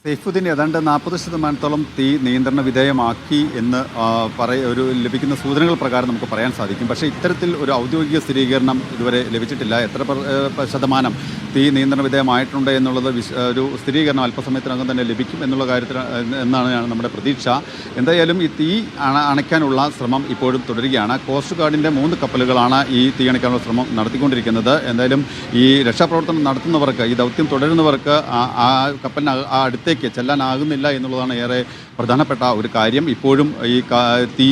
സൈഫുദ്ദീൻ ഏതാണ്ട് 40% തീ നിയന്ത്രണ വിധേയമാക്കി എന്ന് ലഭിക്കുന്ന സൂചനകൾ പ്രകാരം നമുക്ക് പറയാൻ സാധിക്കും. പക്ഷേ ഇത്തരത്തിൽ ഒരു ഔദ്യോഗിക സ്ഥിരീകരണം ഇതുവരെ ലഭിച്ചിട്ടില്ല. എത്ര ശതമാനം തീ നിയന്ത്രണ വിധേയമായിട്ടുണ്ട് എന്നുള്ളത് ഒരു സ്ഥിരീകരണം അല്പസമയത്തിനകം തന്നെ ലഭിക്കും എന്നുള്ള കാര്യത്തിൽ എന്നാണ് നമ്മുടെ പ്രതീക്ഷ. എന്തായാലും ഈ തീ അണയ്ക്കാനുള്ള ശ്രമം ഇപ്പോഴും തുടരുകയാണ്. കോസ്റ്റ് ഗാർഡിൻ്റെ 3 കപ്പലുകളാണ് ഈ തീ അണയ്ക്കാനുള്ള ശ്രമം നടത്തിക്കൊണ്ടിരിക്കുന്നത്. എന്തായാലും ഈ രക്ഷാപ്രവർത്തനം നടത്തുന്നവർക്ക്, ഈ ദൗത്യം തുടരുന്നവർക്ക് ആ കപ്പലിന് അടുത്തേക്ക് ചെല്ലാനാകുന്നില്ല എന്നുള്ളതാണ് ഏറെ പ്രധാനപ്പെട്ട ഒരു കാര്യം. ഇപ്പോഴും ഈ തീ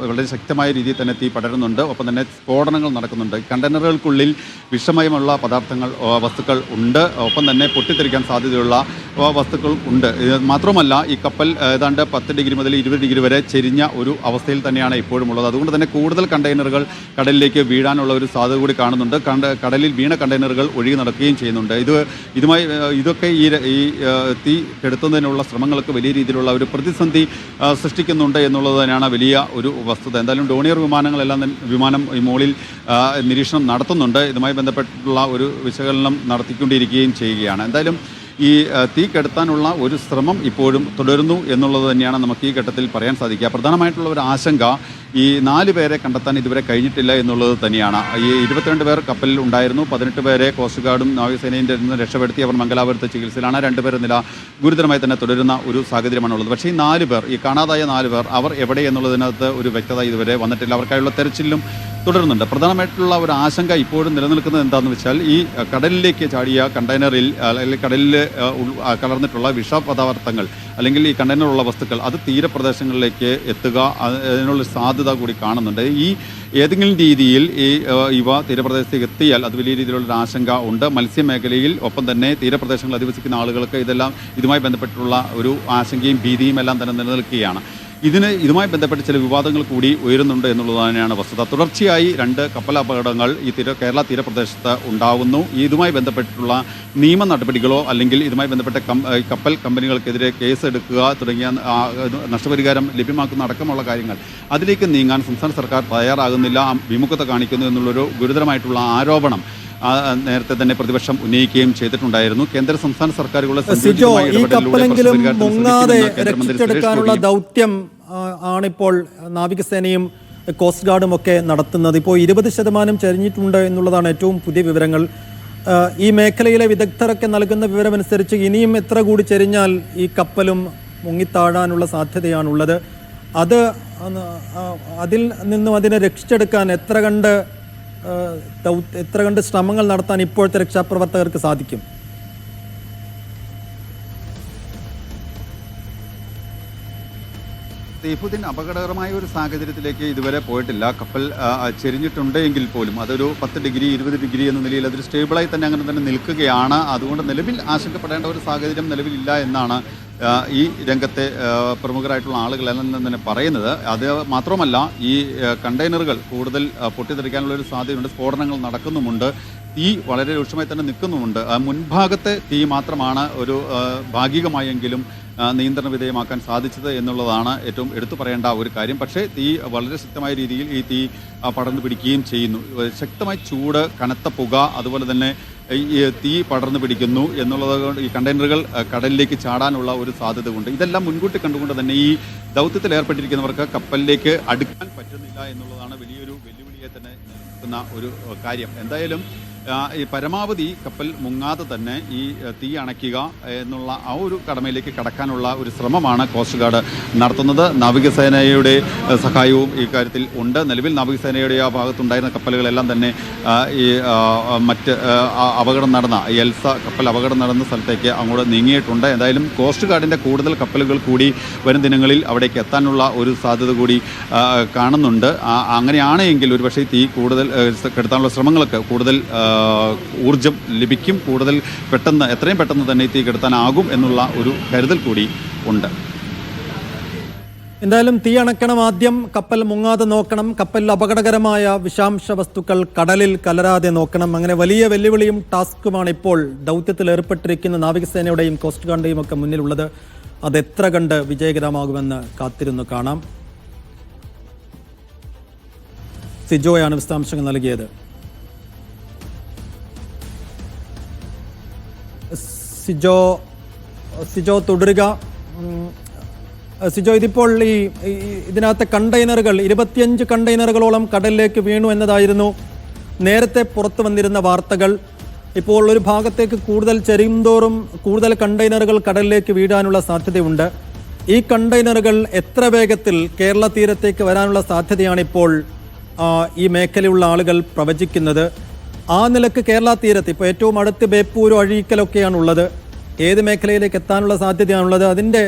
വളരെ ശക്തമായ രീതിയിൽ തന്നെ തീ പടരുന്നുണ്ട്. ഒപ്പം തന്നെ സ്ഫോടനങ്ങൾ നടക്കുന്നുണ്ട്. കണ്ടെയ്നറുകൾക്കുള്ളിൽ വിഷമയമുള്ള വസ്തുക്കൾ ഉണ്ട്. ഒപ്പം തന്നെ പൊട്ടിത്തെറിക്കാൻ സാധ്യതയുള്ള വസ്തുക്കൾ ഉണ്ട്. മാത്രമല്ല ഈ കപ്പൽ ഏതാണ്ട് 10 ഡിഗ്രി മുതൽ 20 ഡിഗ്രി വരെ ചെരിഞ്ഞ ഒരു അവസ്ഥയിൽ തന്നെയാണ് ഇപ്പോഴും ഉള്ളത്. അതുകൊണ്ട് തന്നെ കൂടുതൽ കണ്ടെയ്നറുകൾ കടലിലേക്ക് വീഴാനുള്ള ഒരു സാധ്യത കൂടി കാണുന്നുണ്ട്. കടലിൽ വീണ കണ്ടെയ്നറുകൾ ഒഴുകി നടക്കുകയും ചെയ്യുന്നുണ്ട്. ഇതൊക്കെ ഈ തീ കെടുത്തുന്നതിനുള്ള ശ്രമങ്ങൾക്ക് വലിയ രീതിയിലുള്ള ഒരു പ്രതിസന്ധി സൃഷ്ടിക്കുന്നുണ്ട് എന്നുള്ളത് തന്നെയാണ് വലിയ ഒരു വസ്തുത. എന്തായാലും ഡോണിയർ വിമാനം ഈ മുകളിൽ നിരീക്ഷണം നടത്തുന്നുണ്ട്. ഇതുമായി ബന്ധപ്പെട്ടുള്ള ഒരു വിശകലനം നടത്തിക്കൊണ്ടിരിക്കുകയും ചെയ്യുകയാണ്. എന്തായാലും ഈ തീ കെടുത്താനുള്ള ഒരു ശ്രമം ഇപ്പോഴും തുടരുന്നു എന്നുള്ളത് തന്നെയാണ് നമുക്ക് ഈ ഘട്ടത്തിൽ പറയാൻ സാധിക്കുക. പ്രധാനമായിട്ടുള്ള ഒരു ആശങ്ക ഈ 4 പേരെ കണ്ടെത്താൻ ഇതുവരെ കഴിഞ്ഞിട്ടില്ല എന്നുള്ളത് തന്നെയാണ്. ഈ 22 പേർ കപ്പലിൽ ഉണ്ടായിരുന്നു. 18 പേരെ കോസ്റ്റ് ഗാർഡും നാവികസേനയും രക്ഷപ്പെടുത്തി അവർ മംഗലാപുരത്ത് ചികിത്സയിലാണ്. 2 പേർ നില ഗുരുതരമായി തന്നെ തുടരുന്ന ഒരു സാഹചര്യമാണുള്ളത്. പക്ഷേ ഈ 4 പേർ, ഈ കാണാതായ 4 പേർ, അവർ എവിടെ എന്നുള്ളതിനകത്ത് ഒരു വ്യക്തത ഇതുവരെ വന്നിട്ടില്ല. അവർക്കായുള്ള തെരച്ചിലും തുടരുന്നുണ്ട്. പ്രധാനമായിട്ടുള്ള ഒരു ആശങ്ക ഇപ്പോഴും നിലനിൽക്കുന്നത് എന്താണെന്ന് വെച്ചാൽ ഈ കടലിലേക്ക് ചാടിയ കണ്ടെയ്നറിൽ അല്ലെങ്കിൽ കടലിൽ കലർന്നിട്ടുള്ള വിഷപദാർത്ഥങ്ങൾ അല്ലെങ്കിൽ ഈ കണ്ടെയ്നറുള്ള വസ്തുക്കൾ അത് തീരപ്രദേശങ്ങളിലേക്ക് എത്തുക, അതിനുള്ള സാധ്യത കൂടി കാണുന്നുണ്ട്. ഈ ഏതെങ്കിലും രീതിയിൽ ഇവ തീരപ്രദേശത്തേക്ക് എത്തിയാൽ അത് വലിയ രീതിയിലുള്ളൊരു ആശങ്ക ഉണ്ട്. മത്സ്യമേഖലയിൽ ഒപ്പം തന്നെ തീരപ്രദേശങ്ങളിൽ അധിവസിക്കുന്ന ആളുകൾക്ക് ഇതുമായി ബന്ധപ്പെട്ടുള്ള ഒരു ആശങ്കയും ഭീതിയും എല്ലാം തന്നെ നിലനിൽക്കുകയാണ്. ഇതുമായി ബന്ധപ്പെട്ട് ചില വിവാദങ്ങൾ കൂടി ഉയരുന്നുണ്ട് എന്നുള്ളത് തന്നെയാണ് വസ്തുത. തുടർച്ചയായി 2 കപ്പൽ അപകടങ്ങൾ ഈ കേരള തീരപ്രദേശത്ത് ഉണ്ടാകുന്നു. ഇതുമായി ബന്ധപ്പെട്ടുള്ള നിയമ നടപടികളോ അല്ലെങ്കിൽ ഇതുമായി ബന്ധപ്പെട്ട കപ്പൽ കമ്പനികൾക്കെതിരെ കേസ് എടുക്കുക തുടങ്ങിയ നഷ്ടപരിഹാരം ലഭ്യമാക്കുന്ന അടക്കമുള്ള കാര്യങ്ങൾ അതിലേക്ക് നീങ്ങാൻ സംസ്ഥാന സർക്കാർ തയ്യാറാകുന്നില്ല, വിമുഖത കാണിക്കുന്നു എന്നുള്ളൊരു ഗുരുതരമായിട്ടുള്ള ആരോപണം നേരത്തെ തന്നെ പ്രതിപക്ഷം ഉന്നയിക്കുകയും ചെയ്തിട്ടുണ്ടായിരുന്നു. കേന്ദ്ര സംസ്ഥാന സർക്കാരുകളുടെ രക്ഷിച്ചെടുക്കാനുള്ള ദൗത്യം ആണിപ്പോൾ നാവികസേനയും കോസ്റ്റ് ഗാർഡും ഒക്കെ നടത്തുന്നത്. ഇപ്പോൾ 20% ചരിഞ്ഞിട്ടുണ്ട് എന്നുള്ളതാണ് ഏറ്റവും പുതിയ വിവരങ്ങൾ. ഈ മേഖലയിലെ വിദഗ്ധരൊക്കെ നൽകുന്ന വിവരമനുസരിച്ച് ഇനിയും എത്ര കൂടി ചരിഞ്ഞാൽ ഈ കപ്പലും മുങ്ങിത്താഴാനുള്ള സാധ്യതയാണുള്ളത്. അതിൽ നിന്നും അതിനെ രക്ഷിച്ചെടുക്കാൻ എത്ര കണ്ട് ശ്രമങ്ങൾ നടത്താൻ ഇപ്പോഴത്തെ രക്ഷാപ്രവർത്തകർക്ക് സാധിക്കും? സൈഫുദ്ദീൻ, അപകടകരമായ ഒരു സാഹചര്യത്തിലേക്ക് ഇതുവരെ പോയിട്ടില്ല. കപ്പൽ ചെരിഞ്ഞിട്ടുണ്ട് എങ്കിൽ പോലും അതൊരു 10 ഡിഗ്രി 20 ഡിഗ്രി എന്ന നിലയിൽ അതൊരു സ്റ്റേബിളായി തന്നെ അങ്ങനെ തന്നെ നിൽക്കുകയാണ്. അതുകൊണ്ട് നിലവിൽ ആശങ്കപ്പെടേണ്ട ഒരു സാഹചര്യം നിലവിലില്ല എന്നാണ് ഈ രംഗത്തെ പ്രമുഖരായിട്ടുള്ള ആളുകളെല്ലാം തന്നെ പറയുന്നത്. അത് മാത്രമല്ല ഈ കണ്ടെയ്നറുകൾ കൂടുതൽ പൊട്ടിത്തെറിക്കാനുള്ളൊരു സാധ്യതയുണ്ട്. സ്ഫോടനങ്ങൾ നടക്കുന്നുമുണ്ട്. തീ വളരെ രൂക്ഷമായി തന്നെ നിൽക്കുന്നുമുണ്ട്. മുൻഭാഗത്തെ തീ മാത്രമാണ് ഒരു ഭാഗികമായെങ്കിലും നിയന്ത്രണ വിധേയമാക്കാൻ സാധിച്ചത് എന്നുള്ളതാണ് ഏറ്റവും എടുത്തു പറയേണ്ട ഒരു കാര്യം. പക്ഷേ തീ വളരെ ശക്തമായ രീതിയിൽ ഈ തീ പടർന്നു പിടിക്കുകയും ചെയ്യുന്നു. ശക്തമായ ചൂട്, കനത്ത പുക, അതുപോലെ തന്നെ ഈ തീ പടർന്നു പിടിക്കുന്നു എന്നുള്ളത് കൊണ്ട് ഈ കണ്ടെയ്നറുകൾ കടലിലേക്ക് ചാടാനുള്ള ഒരു സാധ്യത ഉണ്ട്. ഇതെല്ലാം മുൻകൂട്ടി കണ്ടുകൊണ്ട് തന്നെ ഈ ദൗത്യത്തിൽ ഏർപ്പെട്ടിരിക്കുന്നവർക്ക് കപ്പലിലേക്ക് അടുക്കാൻ പറ്റുന്നില്ല എന്നുള്ളതാണ് വലിയൊരു വെല്ലുവിളിയെ തന്നെ നിൽക്കുന്ന ഒരു കാര്യം. എന്തായാലും ഈ പരമാവധി കപ്പൽ മുങ്ങാതെ തന്നെ ഈ തീ അണയ്ക്കുക എന്നുള്ള ആ ഒരു കടമയിലേക്ക് കടക്കാനുള്ള ഒരു ശ്രമമാണ് കോസ്റ്റ് ഗാർഡ് നടത്തുന്നത്. നാവികസേനയുടെ സഹായവും ഈ കാര്യത്തിൽ ഉണ്ട്. നിലവിൽ നാവികസേനയുടെ ആ ഭാഗത്തുണ്ടായിരുന്ന കപ്പലുകളെല്ലാം തന്നെ ഈ മറ്റ് അപകടം നടന്ന എൽസ കപ്പൽ അപകടം നടന്ന സ്ഥലത്തേക്ക് അങ്ങോട്ട് നീങ്ങിയിട്ടുണ്ട്. എന്തായാലും കോസ്റ്റ് ഗാർഡിൻ്റെ കൂടുതൽ കപ്പലുകൾ കൂടി വരും ദിനങ്ങളിൽ അവിടേക്ക് എത്താനുള്ള ഒരു സാധ്യത കൂടി കാണുന്നുണ്ട്. അങ്ങനെയാണ് എങ്കിൽ ഒരുപക്ഷേ തീ കൂടുതൽ കെടുത്താനുള്ള ശ്രമങ്ങൾക്ക് കൂടുതൽ ഊർജം ലഭിക്കും. കൂടുതൽ എത്രയും പെട്ടെന്ന് തന്നെ തീ കെടുത്താനാകും എന്നുള്ള ഒരു കരുതൽ കൂടി ഉണ്ട്. എന്തായാലും തീ അണയ്ക്കണം. ആദ്യം കപ്പൽ മുങ്ങാതെ നോക്കണം. കപ്പലിൽ അപകടകരമായ വിഷാംശ വസ്തുക്കൾ കടലിൽ കലരാതെ നോക്കണം. അങ്ങനെ വലിയ വെല്ലുവിളിയും ടാസ്കുമാണ് ഇപ്പോൾ ദൗത്യത്തിൽ ഏർപ്പെട്ടിരിക്കുന്ന നാവികസേനയുടെയും കോസ്റ്റ് ഗാർഡിന്റെയും ഒക്കെ മുന്നിലുള്ളത്. അതെത്ര കണ്ട് വിജയകരമാകുമെന്ന് കാത്തിരുന്നു കാണാം. സിജോയാണ് വിശദാംശങ്ങൾ നൽകിയത്. സിജോ, സിജോ തുടരുക. സിജോ, ഇതിപ്പോൾ ഇതിനകത്തെ കണ്ടെയ്നറുകൾ 25 കണ്ടെയ്നറുകളോളം കടലിലേക്ക് വീണു എന്നതായിരുന്നു നേരത്തെ പുറത്തു വന്നിരുന്ന വാർത്തകൾ. ഇപ്പോൾ ഒരു ഭാഗത്തേക്ക് കൂടുതൽ ചെരിയുന്തോറും കൂടുതൽ കണ്ടെയ്നറുകൾ കടലിലേക്ക് വീഴാനുള്ള സാധ്യതയുണ്ട്. ഈ കണ്ടെയ്നറുകൾ എത്ര വേഗത്തിൽ കേരള തീരത്തേക്ക് വരാനുള്ള സാധ്യതയാണ് ഇപ്പോൾ ഈ മേഖലയുള്ള ആളുകൾ പ്രവചിക്കുന്നത്? ആ നിലക്ക് കേരള തീരത്ത് ഇപ്പോൾ ഏറ്റവും അടുത്ത് ബേപ്പൂരോ അഴീക്കലൊക്കെയാണുള്ളത്. ഏത് മേഖലയിലേക്ക് എത്താനുള്ള സാധ്യതയാണുള്ളത്? അതിൻ്റെ